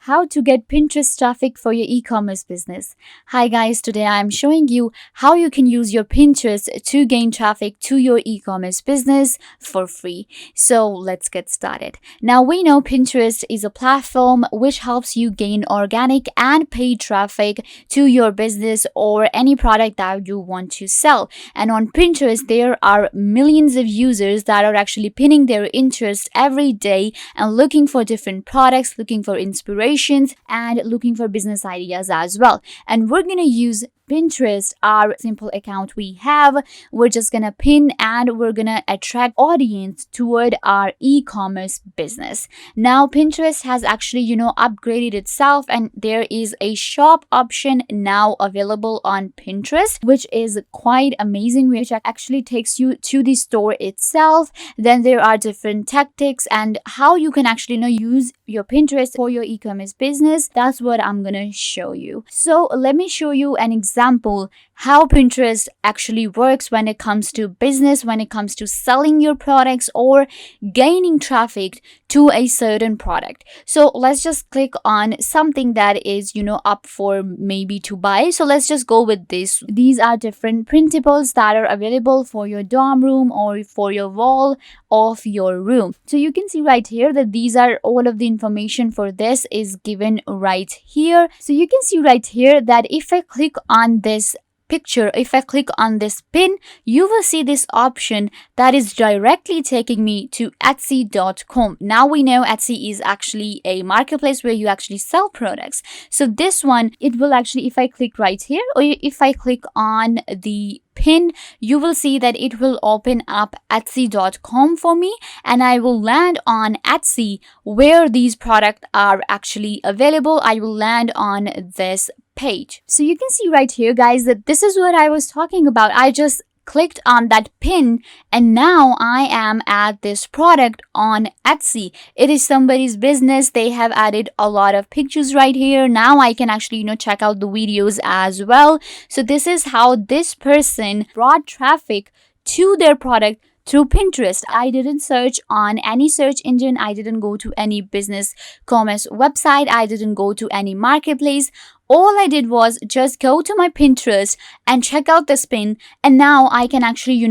how to get Pinterest traffic for your e-commerce business. Hi guys, today I am showing you how you can use your Pinterest to gain traffic to your e-commerce business for free. So let's get started. Now we know Pinterest is a platform which helps you gain organic and paid traffic to your business or any product that you want to sell. And on Pinterest, there are millions of users that are actually pinning their interest every day and looking for different products, looking for inspirations, and looking for business ideas as well. And we're going to use Pinterest, our simple account we have. We're just gonna pin and we're gonna attract audience toward our e-commerce business. Now Pinterest has actually upgraded itself, and there is a shop option now available on Pinterest, which is quite amazing, which actually takes you to the store itself. Then there are different tactics and how you can actually use your Pinterest for your e-commerce business. That's what I'm gonna show you. So let me show you an example how Pinterest actually works when it comes to business, when it comes to selling your products or gaining traffic to a certain product. So let's just click on something that is up for maybe to buy. So let's just go with this. These are different printables that are available for your dorm room or for your wall of your room. So you can see right here that these are all of the information for this is given right here. So you can see right here that if I click on this picture, if I click on this pin, you will see this option that is directly taking me to Etsy.com. Now we know Etsy is actually a marketplace where you actually sell products. So this one, it will actually, if I click right here or if I click on the pin, you will see that it will open up Etsy.com for me, and I will land on Etsy where these products are actually available. I will land on this page. So you can see right here, guys, that this is what I was talking about. I just clicked on that pin and now I am at this product on Etsy. It is somebody's business. They have added a lot of pictures right here. Now I can actually check out the videos as well. So this is how this person brought traffic to their product through Pinterest. I didn't search on any search engine. I didn't go to any business commerce website. I didn't go to any marketplace. All I did was just go to my Pinterest and check out this pin, and now I can actually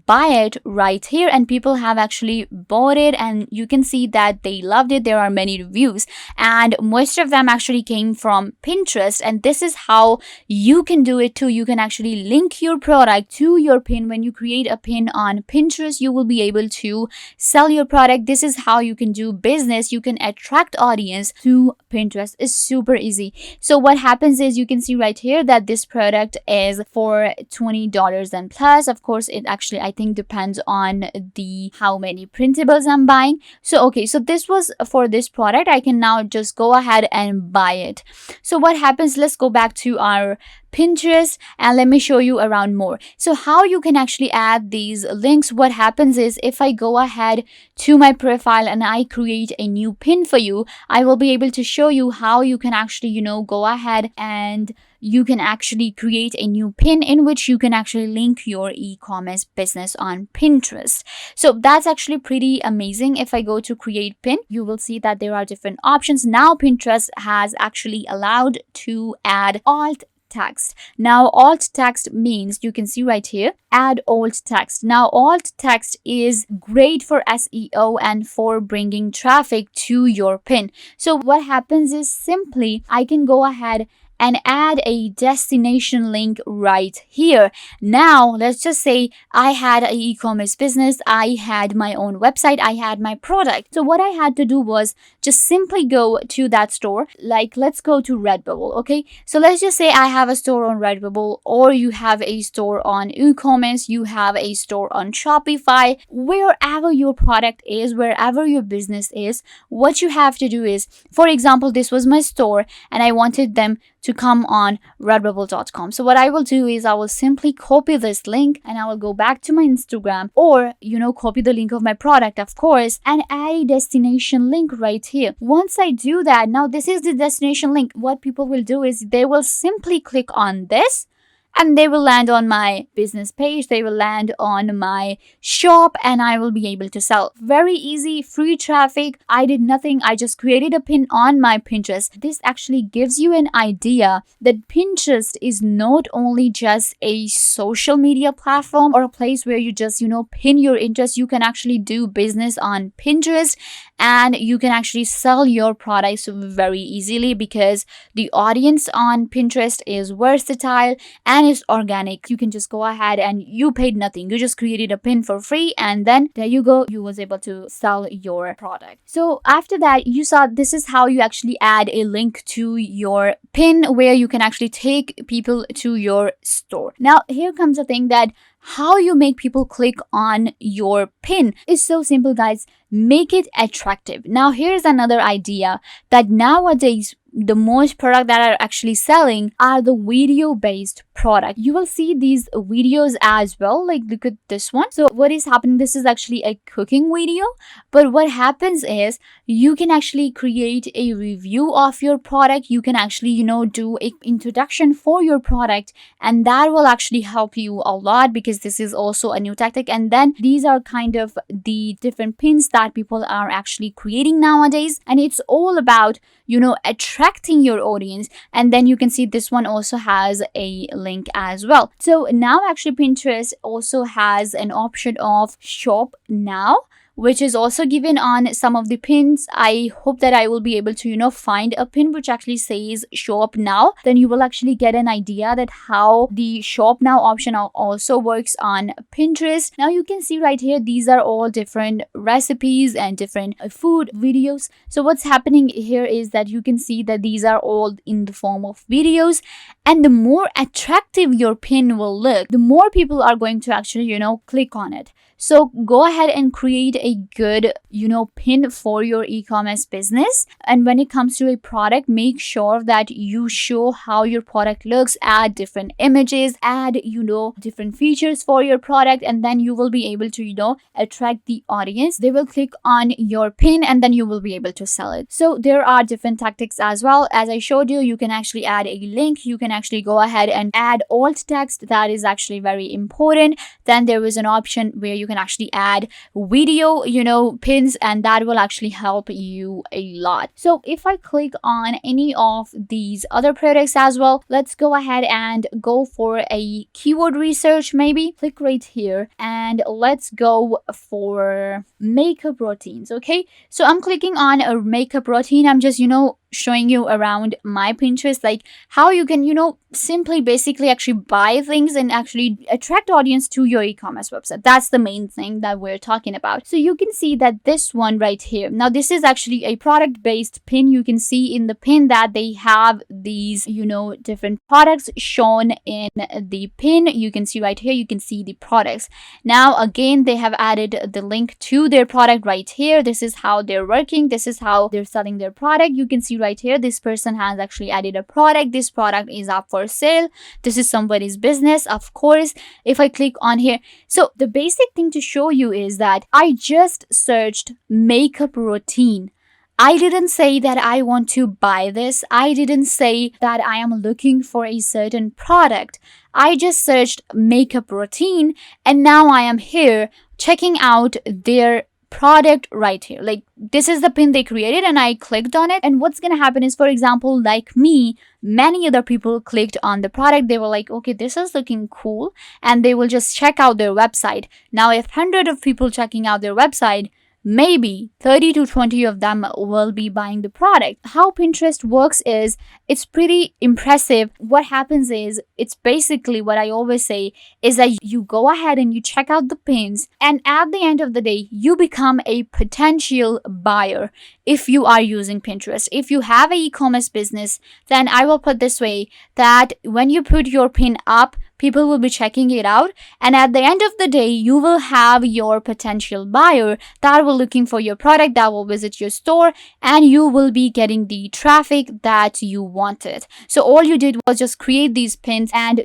buy it right here, and people have actually bought it, and you can see that they loved it. There are many reviews and most of them actually came from Pinterest, and this is how you can do it too. You can actually link your product to your pin. When you create a pin on Pinterest, you will be able to sell your product. This is how you can do business. You can attract audience to Pinterest. It's super easy. So what happens is, you can see right here that this product is for $20 and plus. Of course, it actually I think depends on the how many printables I'm buying. So okay, so this was for this product. I can now just go ahead and buy it. So what happens, let's go back to our Pinterest and let me show you around more. So how you can actually add these links. What happens is, if I go ahead to my profile and I create a new pin for you, I will be able to show you how you can actually go ahead and you can actually create a new pin in which you can actually link your e-commerce business on Pinterest. So that's actually pretty amazing. If I go to create pin, you will see that there are different options. Now Pinterest has actually allowed to add alt text. Now alt text means, you can see right here, add alt text. Now alt text is great for SEO and for bringing traffic to your pin. So what happens is, simply I can go ahead and add a destination link right here. Now, let's just say I had an e-commerce business, I had my own website, I had my product. So what I had to do was just simply go to that store. Like, let's go to Redbubble, okay? So let's just say I have a store on Redbubble, or you have a store on eCommerce, you have a store on Shopify. Wherever your product is, wherever your business is, what you have to do is, for example, this was my store and I wanted them to come on redbubble.com. So what I will do is, I will simply copy this link and I will go back to my Instagram, or copy the link of my product, of course, and add a destination link right here. Once I do that, now this is the destination link. What people will do is, they will simply click on this and they will land on my business page, they will land on my shop, and I will be able to sell. Very easy, free traffic. I did nothing, I just created a pin on my Pinterest. This actually gives you an idea that Pinterest is not only just a social media platform or a place where you just pin your interest. You can actually do business on Pinterest, and you can actually sell your products very easily because the audience on Pinterest is versatile and is organic. You can just go ahead and you paid nothing, you just created a pin for free, and then there you go, you was able to sell your product. So after that, you saw this is how you actually add a link to your pin where you can actually take people to your store. Now here comes the thing that how you make people click on your pin is so simple, guys. Make it attractive. Now here's another idea that nowadays the most product that are actually selling are the video based product. You will see these videos as well, like look at this one. So what is happening, this is actually a cooking video, but what happens is you can actually create a review of your product. You can actually do a introduction for your product, and that will actually help you a lot because this is also a new tactic. And then these are kind of the different pins that people are actually creating nowadays, and it's all about attracting your audience. And then you can see this one also has a link as well. So now actually Pinterest also has an option of shop now, which is also given on some of the pins. I hope that I will be able to find a pin which actually says shop now. Then you will actually get an idea that how the shop now option also works on Pinterest. Now you can see right here, these are all different recipes and different food videos. So what's happening here is that you can see that these are all in the form of videos, and the more attractive your pin will look, the more people are going to actually click on it. So go ahead and create a good, pin for your e-commerce business. And when it comes to a product, make sure that you show how your product looks, add different images, add, different features for your product, and then you will be able to, attract the audience. They will click on your pin and then you will be able to sell it. So there are different tactics as well. As I showed you, you can actually add a link. You can actually go ahead and add alt text. That is actually very important. Then there is an option where you can actually add video, pins, and that will actually help you a lot. So if I click on any of these other products as well, let's go ahead and go for a keyword research. Maybe click right here and let's go for makeup routines. Okay, so I'm clicking on a makeup routine. I'm just showing you around my Pinterest, like how you can simply basically actually buy things and actually attract audience to your e-commerce website. That's the main thing that we're talking about. So you can see that this one right here, now this is actually a product based pin. You can see in the pin that they have these different products shown in the pin. You can see right here, you can see the products. Now again, they have added the link to their product right here. This is how they're working, this is how they're selling their product. You can see right here, this person has actually added a product. This product is up for sale. This is somebody's business, of course. If I click on here, so the basic thing to show you is that I just searched makeup routine. I didn't say that I want to buy this. I didn't say that I am looking for a certain product. I just searched makeup routine, and now I am here checking out their product right here. Like this is the pin they created and I clicked on it, and what's gonna happen is, for example, like me, many other people clicked on the product. They were like, okay, this is looking cool, and they will just check out their website. Now if 100 of people checking out their website, maybe 30 to 20 of them will be buying the product. How Pinterest works is it's pretty impressive. What happens is, it's basically what I always say is that you go ahead and you check out the pins, and at the end of the day, you become a potential buyer if you are using Pinterest. If you have an e-commerce business, then I will put this way, that when you put your pin up, people will be checking it out, and at the end of the day, you will have your potential buyer that will looking for your product, that will visit your store, and you will be getting the traffic that you wanted. So all you did was just create these pins and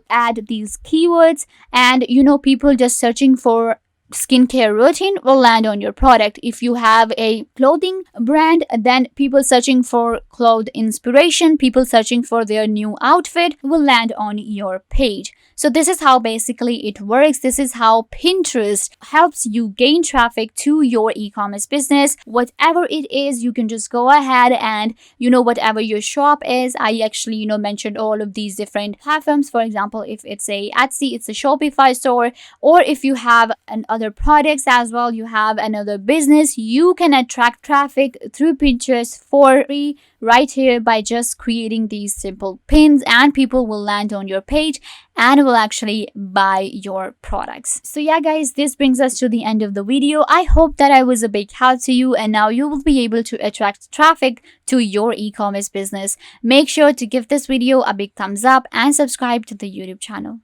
add these keywords, and people just searching for skincare routine will land on your product. If you have a clothing brand, then people searching for cloth inspiration, people searching for their new outfit will land on your page. So this is how basically it works. This is how Pinterest helps you gain traffic to your e-commerce business. Whatever it is, you can just go ahead and, whatever your shop is. I actually, mentioned all of these different platforms. For example, if it's a Etsy, it's a Shopify store, or if you have other products as well, you have another business, you can attract traffic through Pinterest for free right here by just creating these simple pins, and people will land on your page and will actually buy your products. So yeah guys, this brings us to the end of the video. I hope that I was a big help to you, and now you will be able to attract traffic to your e-commerce business. Make sure to give this video a big thumbs up and subscribe to the YouTube channel.